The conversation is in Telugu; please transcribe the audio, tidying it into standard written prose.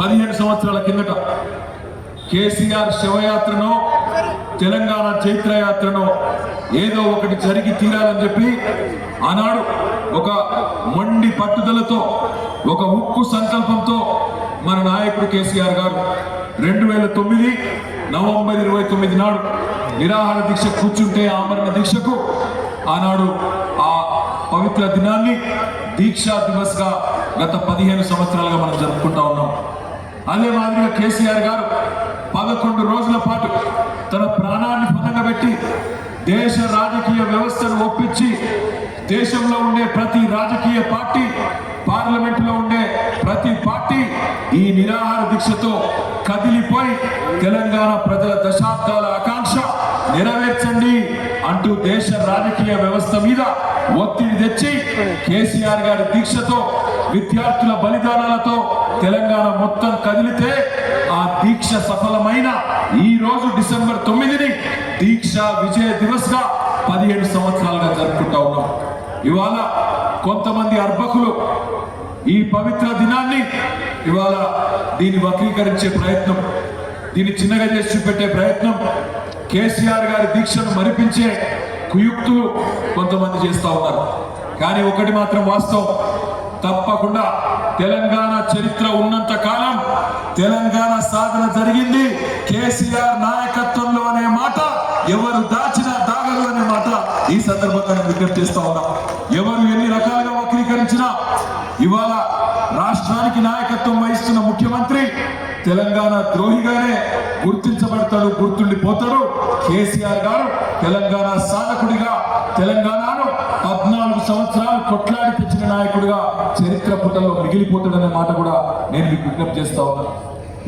15 సంవత్సరాల కిందట కేసీఆర్ శవయాత్రను తెలంగాణ చైత్రయాత్రను ఏదో ఒకటి జరిగి తీరాలని చెప్పి ఆనాడు ఒక మొండి పట్టుదలతో ఒక ఉక్కు సంకల్పంతో మన నాయకుడు కేసీఆర్ గారు 2009 నవంబర్ 29 నాడు నిరాహార దీక్ష కూర్చుంటే ఆమరణ దీక్షకు ఆనాడు ఆ పవిత్ర దినాన్ని దీక్షా దివస్ గా గత 15 సంవత్సరాలుగా మనం జరుపుకుంటా ఉన్నాం. అదే మాదిరిగా కేసీఆర్ గారు 11 రోజుల పాటు తన ప్రాణాన్ని పణంగా పెట్టి దేశ రాజకీయ వ్యవస్థను ఒప్పించి దేశంలో ఉండే ప్రతి రాజకీయ పార్టీ, పార్లమెంటులో ఉండే ప్రతి పార్టీ ఈ నిరాహార దీక్షతో కదిలిపోయి తెలంగాణ ప్రజల దశాబ్దాల ఆకాంక్ష నెరవేర్చండి అంటూ దేశ రాజకీయ వ్యవస్థ మీద ఒత్తిడి తెచ్చి కేసీఆర్ గారి దీక్షతో విద్యార్థుల బలిదానాలతో తెలంగాణ మొత్తం కదిలితే ఆ దీక్ష సఫలమైన ఈ రోజు డిసెంబర్ 9ని దీక్ష విజయ దివస్ గా 15 సంవత్సరాలుగా జరుపుకుంటా ఉన్నాం. ఇవాళ కొంతమంది అర్భకులు ఈ పవిత్ర దినాన్ని ఇవాళ దీన్ని వక్రీకరించే ప్రయత్నం, దీన్ని చిన్నగా చేసి చూపెట్టే ప్రయత్నం, కేసీఆర్ గారి దీక్షను మరిపించే కుయుక్తులు కొంతమంది చేస్తా ఉన్నారు. కానీ ఒకటి మాత్రం వాస్తవం, తప్పకుండా తెలంగాణ చరిత్ర ఉన్నంత కాలం తెలంగాణ సాధన జరిగింది కేసీఆర్ నాయకత్వంలో అనే మాట ఎవరు దాచినా దాగరు అనే మాట ఈ సందర్భంగా విజ్ఞప్తి చేస్తా ఉన్నాం. ఎవరు ఎన్ని రకాలుగా వక్రీకరించినా ఇవాళ రాష్ట్రానికి నాయకత్వం వహిస్తున్న ముఖ్యమంత్రి తెలంగాణ ద్రోహిగానే గుర్తించబడతాడు, గుర్తుండిపోతాడు. కేసీఆర్ గారు తెలంగాణ సాధకుడిగా తెలంగాణను 14 సంవత్సరాలు కొట్లాడి తెచ్చిన నాయకుడిగా చరిత్ర పుటల్లో మిగిలిపోతాడనే మాట కూడా నేను మీకు విజ్ఞప్తి చేస్తా ఉన్నాను.